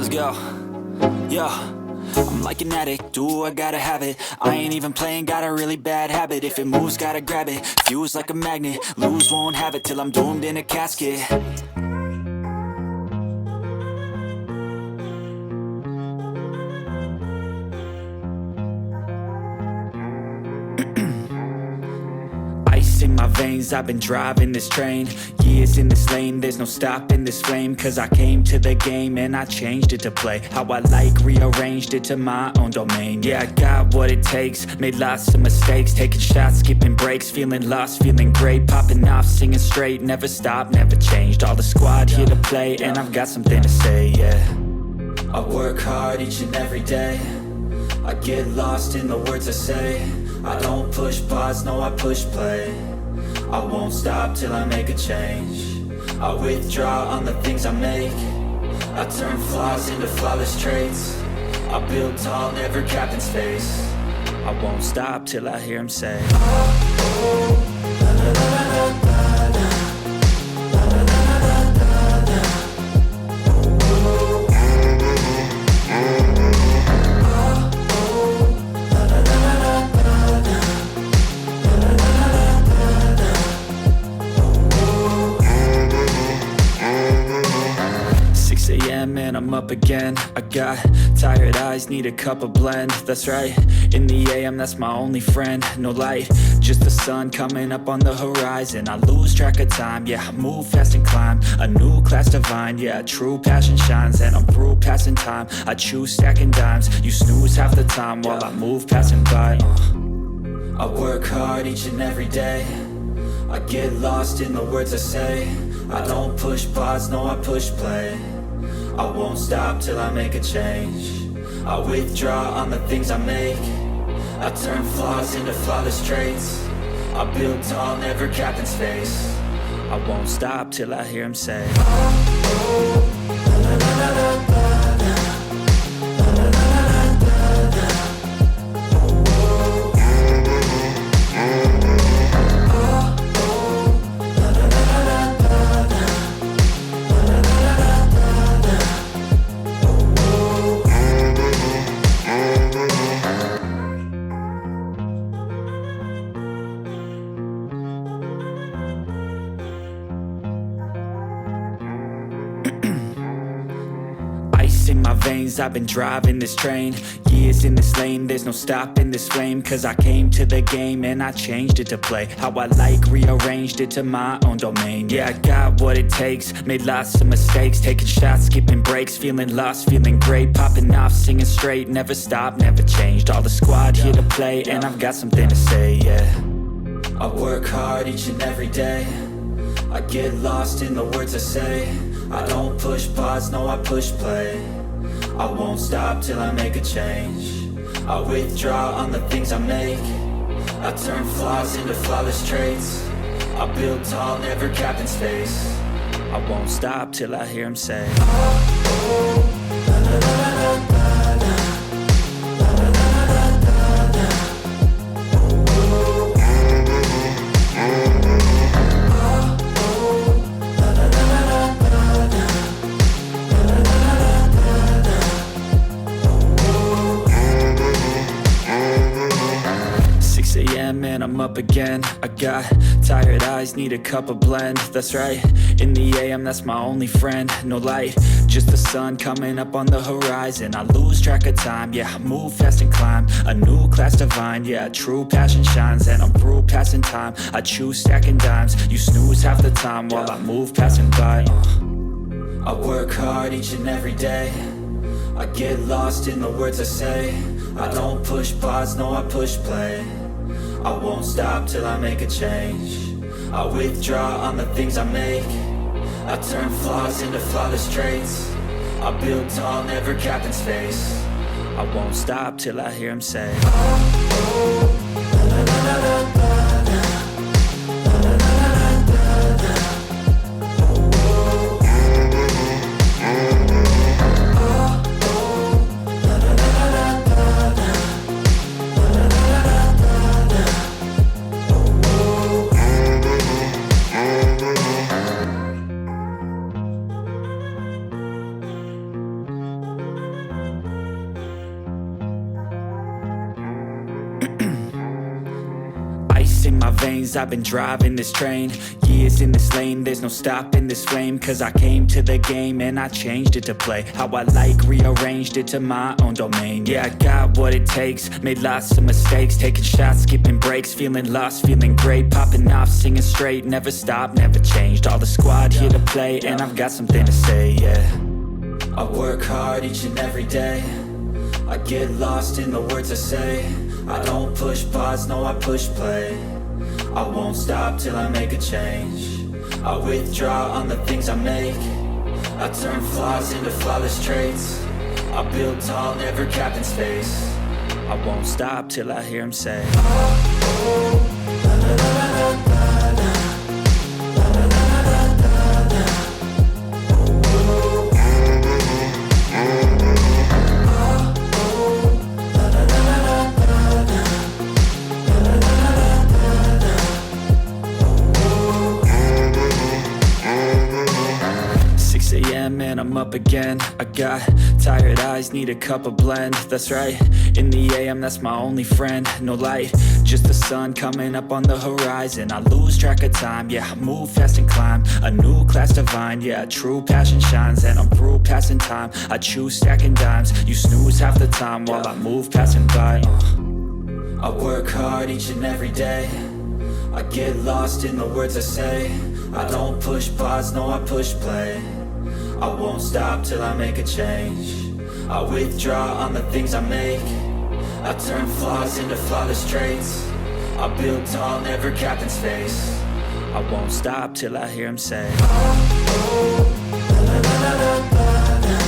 Let's go. Yo, I'm like an addict, do I gotta have it. I ain't even playing, got a really bad habit. If it moves, gotta grab it, fuse like a magnet. Lose, won't have it till I'm doomed in a casket. Ice in my veins, I've been driving this train. Years in this lane, there's no stopping this flame. Cause I came to the game and I changed it to play how I like, rearranged it to my own domain. Yeah, I got what it takes, made lots of mistakes. Taking shots, skipping breaks, feeling lost, feeling great. Popping off, singing straight, never stopped, never changed. All the squad here to play and I've got something to say, yeah. I work hard each and every day, I get lost in the words I say. I don't push pause, no I push play. I won't stop till I make a change. I withdraw on the things I make. I turn flaws into flawless traits. I build tall, never capped in space. I won't stop till I hear him say, oh, la, la, la, la, la. And I'm up again. I got tired eyes, need a cup of blend. That's right, in the AM, that's my only friend. No light, just the sun coming up on the horizon. I lose track of time, yeah, I move fast and climb a new class divine, yeah, true passion shines. And I'm through passing time, I choose stacking dimes. You snooze half the time while I move passing by. I work hard each and every day, I get lost in the words I say. I don't push pause, no I push play. I won't stop till I make a change. I withdraw on the things I make. I turn flaws into flawless traits. I build tall, never capped in space. I won't stop till I hear him say, oh, la, la, la, la, la. In my veins, I've been driving this train. Years in this lane, there's no stopping this flame. Cause I came to the game and I changed it to play how I like, rearranged it to my own domain. Yeah, I got what it takes, made lots of mistakes. Taking shots, skipping breaks, feeling lost, feeling great. Popping off, singing straight, never stopped, never changed. All the squad here to play and I've got something to say, yeah. I work hard each and every day, I get lost in the words I say. I don't push pause, no I push play. I won't stop till I make a change. I withdraw on the things I make. I turn flaws into flawless traits. I build tall, never capped in space. I won't stop till I hear him say, oh, la, la, la, la, la. Man, I'm up again. I got tired eyes, need a cup of blend. That's right, in the AM, that's my only friend. No light, just the sun coming up on the horizon. I lose track of time, yeah, I move fast and climb a new class divine, yeah, true passion shines. And I'm through passing time, I choose stacking dimes. You snooze half the time while I move passing by. I work hard each and every day, I get lost in the words I say. I don't push pause, no I push play. I won't stop till I make a change. I withdraw on the things I make. I turn flaws into flawless traits. I build tall, never capped in space. I won't stop till I hear him say, oh, la, la, la, la, la. veins, I've been driving this train. Years in this lane, there's no stopping this flame. Cause I came to the game and I changed it to play how I like, rearranged it to my own domain. Yeah, I got what it takes, made lots of mistakes, taking shots, skipping breaks, feeling lost, feeling great, popping off, singing straight, never stopped, never changed. All the squad here to play, and I've got something to say, yeah. I work hard each and every day, I get lost in the words I say. I don't push pause, no I push play. I won't stop till I make a change. I withdraw on the things I make. I turn flaws into flawless traits. I build tall, never capped in space. I won't stop till I hear him say, oh, oh, la, la, la, la, la. Man, I'm up again. I got tired eyes, need a cup of blend. That's right, in the AM, that's my only friend. No light, just the sun coming up on the horizon. I lose track of time, yeah, I move fast and climb a new class divine, yeah, true passion shines. And I'm through passing time, I choose stacking dimes. You snooze half the time while I move passing by. I work hard each and every day, I get lost in the words I say. I don't push pause, no I push play. I won't stop till I make a change. I withdraw on the things I make. I turn flaws into flawless traits. I build tall, never capped in space. I won't stop till I hear him say, oh, oh, la, la, la, la, la, la.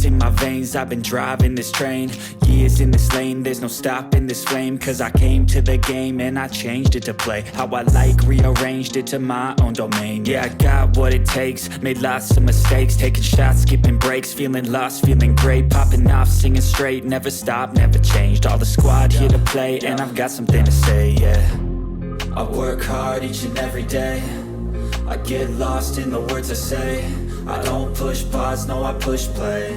In my veins, I've been driving this train. Years in this lane, there's no stopping this flame. Cause I came to the game and I changed it to play how I like, rearranged it to my own domain. Yeah, I got what it takes, made lots of mistakes, taking shots, skipping breaks, feeling lost, feeling great, popping off, singing straight, never stopped, never changed. All the squad here to play, and I've got something to say, yeah. I work hard each and every day, I get lost in the words I say. I don't push pause, no I push play.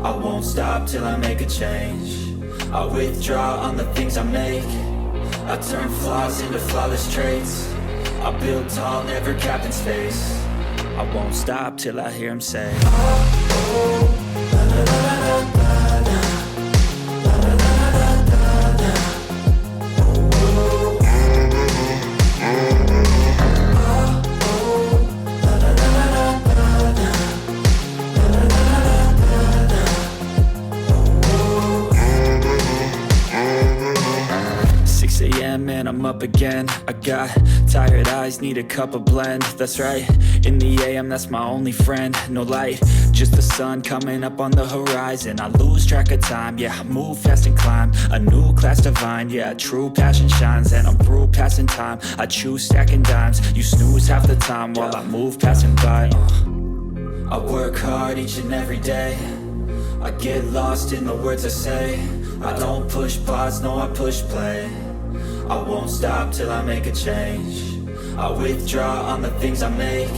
I won't stop till I make a change. I withdraw on the things I make. I turn flaws into flawless traits. I build tall, never capped in space. I won't stop till I hear him say, oh, oh, la, la, la, la, la, la. Man, I'm up again. I got tired eyes, need a cup of blend. That's right, in the AM, that's my only friend. No light, just the sun coming up on the horizon. I lose track of time, yeah, I move fast and climb a new class divine, yeah, true passion shines. And I'm through passing time, I choose stacking dimes. You snooze half the time while I move passing by. I work hard each and every day, I get lost in the words I say. I don't push pause, no I push play. I won't stop till I make a change. I withdraw on the things I make.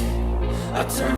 I turn